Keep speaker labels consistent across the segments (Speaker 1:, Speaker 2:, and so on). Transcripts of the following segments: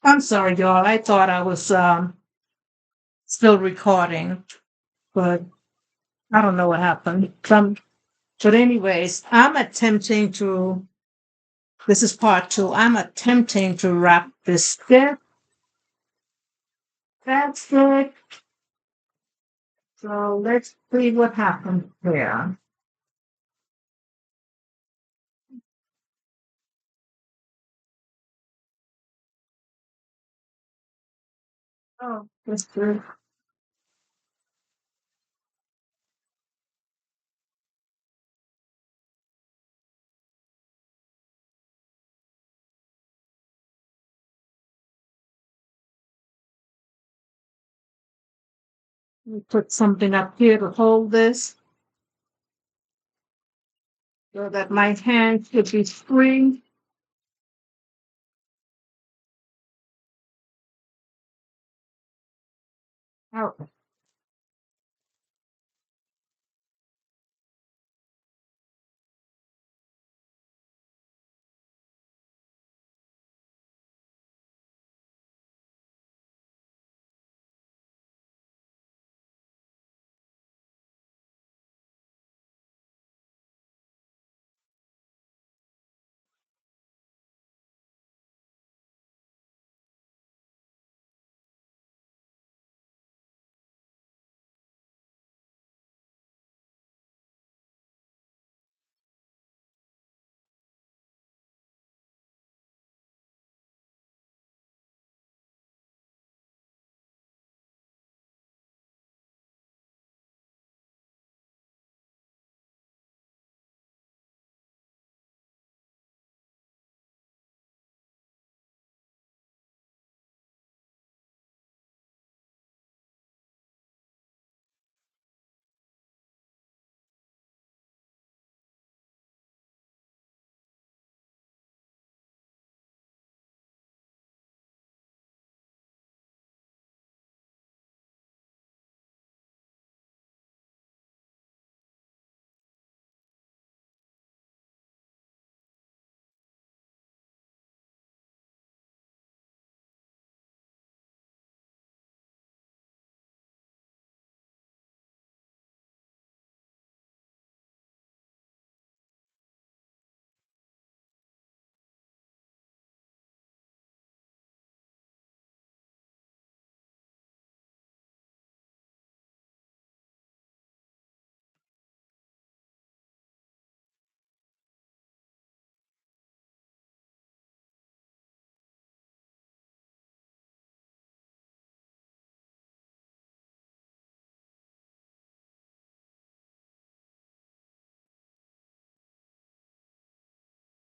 Speaker 1: I'm sorry, y'all. I thought I was still recording, but I don't know what happened. But anyways, I'm attempting to. This is part two. I'm attempting to wrap this stick. That's it. So let's see what happens here. Oh, that's good. We put something up here to hold this so that my hand should be free. Oh,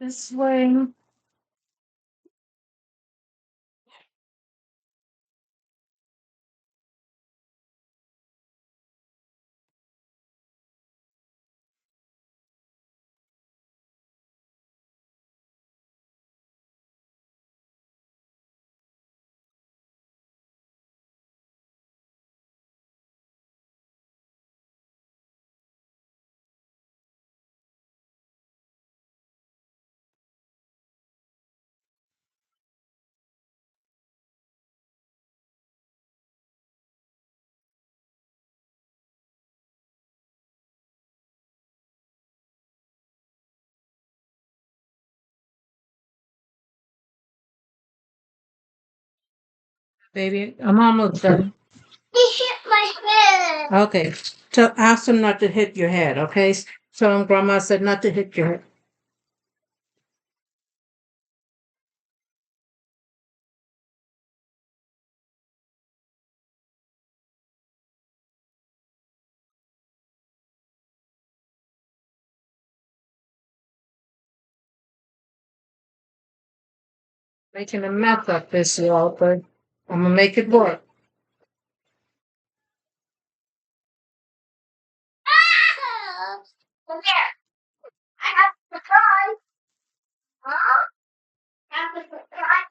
Speaker 1: this way. Baby, I'm almost done. He hit my head. Okay. So ask him not to hit your head, okay? Tell him grandma said not to hit your head. Making a mess of this, y'all, but I'm gonna make it work. Come here. I have to try. Huh? I have to try.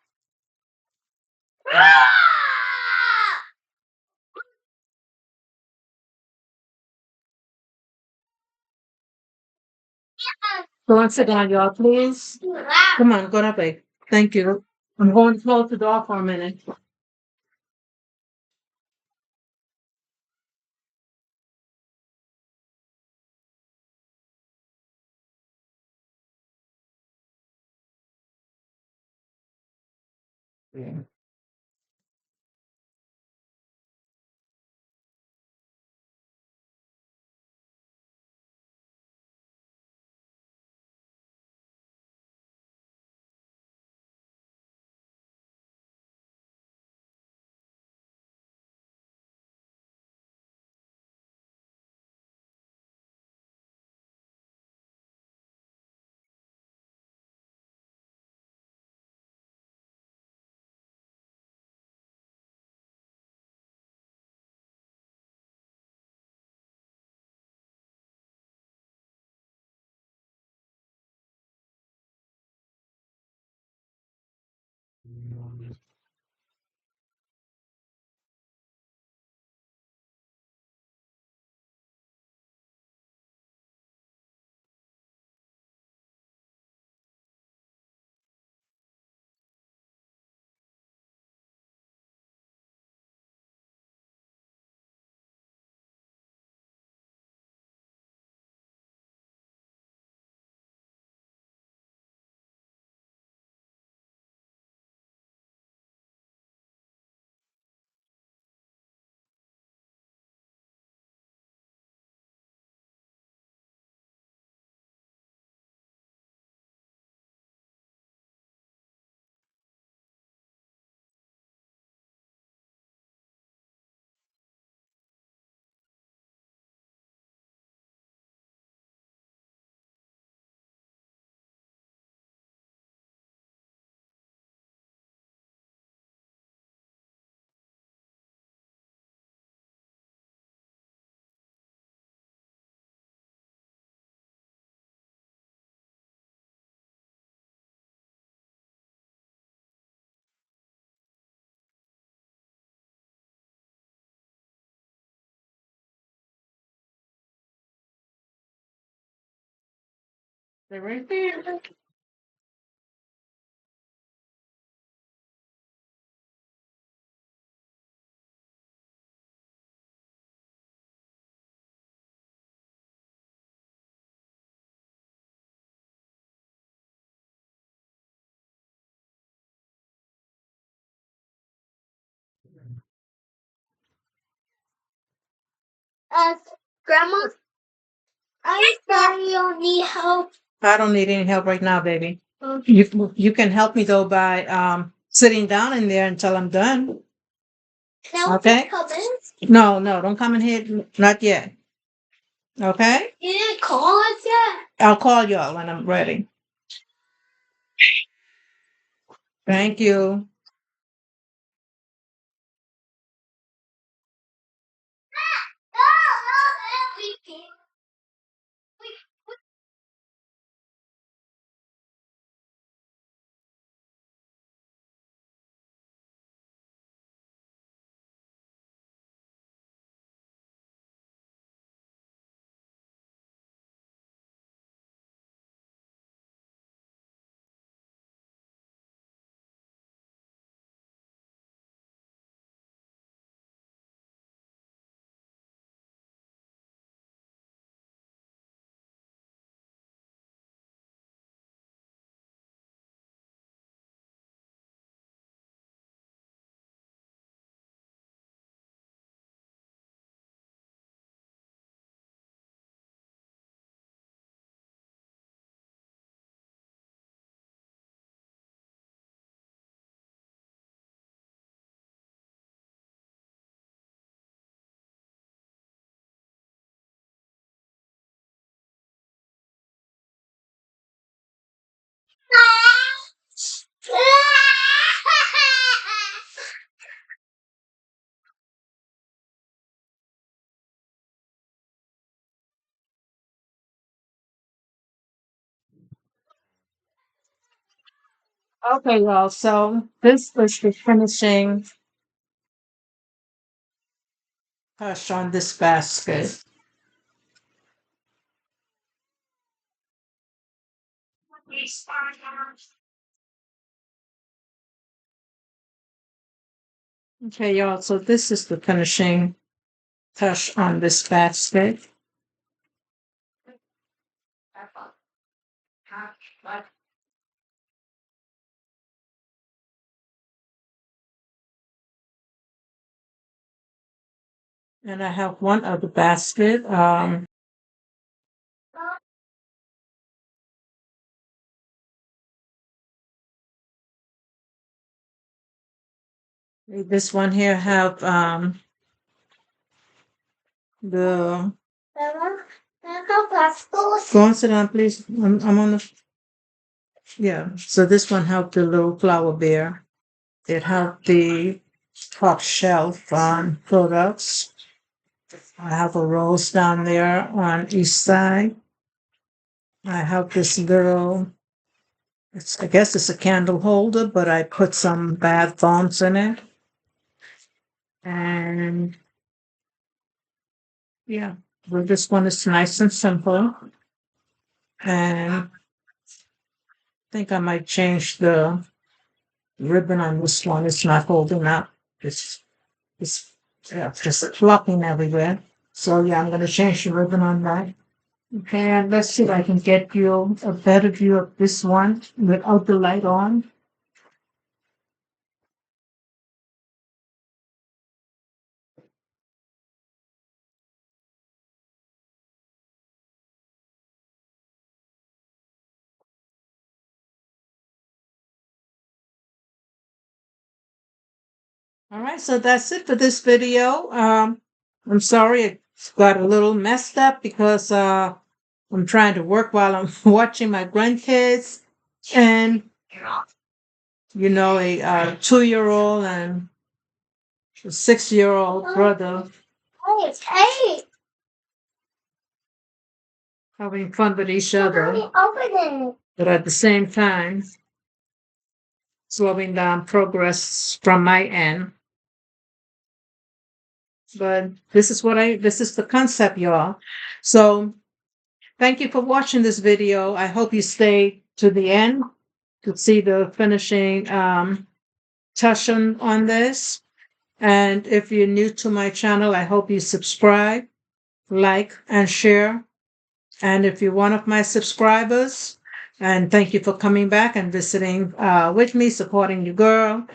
Speaker 1: Go and sit down, y'all, please. Come on, go to bed. Thank you. I'm going to close the door for a minute. Yeah. They're right there.
Speaker 2: Uh, Grandma, I thought you need help.
Speaker 1: I don't need any help right now, baby. You can help me though by sitting down in there until I'm done.
Speaker 2: Can
Speaker 1: Okay?
Speaker 2: come in?
Speaker 1: No, no, don't come in here. Not yet. Okay?
Speaker 2: You didn't call us yet?
Speaker 1: I'll call y'all when I'm ready. Thank you.
Speaker 2: No, no, we can't. We,
Speaker 1: Okay, well, so this was the finishing touch on this basket. Okay, y'all. So this is the finishing touch on this basket. And I have one other basket. This one here have the go on, sit down, please. I'm on the yeah. So this one have the little flower bear. It have the top shelf products. I have a rose down there on each side. I have this little, I guess it's a candle holder, but I put some bath bombs in it. And yeah, well, this one is nice and simple. And I think I might change the ribbon on this one. It's not holding up. It's yeah, just flopping everywhere. So yeah, I'm going to change the ribbon on that. Okay, and let's see if I can get you a better view of this one without the light on. All right, so that's it for this video. I'm sorry it got a little messed up because I'm trying to work while I'm watching my grandkids and a 2-year-old and a 6-year-old brother
Speaker 2: Hey,
Speaker 1: having fun with each other,
Speaker 2: open it.
Speaker 1: but at the same time slowing down progress from my end. But this is the concept, y'all. So thank you for watching this video. I hope you stay to the end to see the finishing touch on this. And if you're new to my channel, I hope you subscribe, like, and share. And if you're one of my subscribers, and thank you for coming back and visiting with me, supporting you, girl.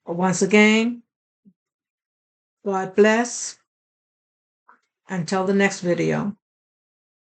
Speaker 1: Once again, God bless. Until the next video.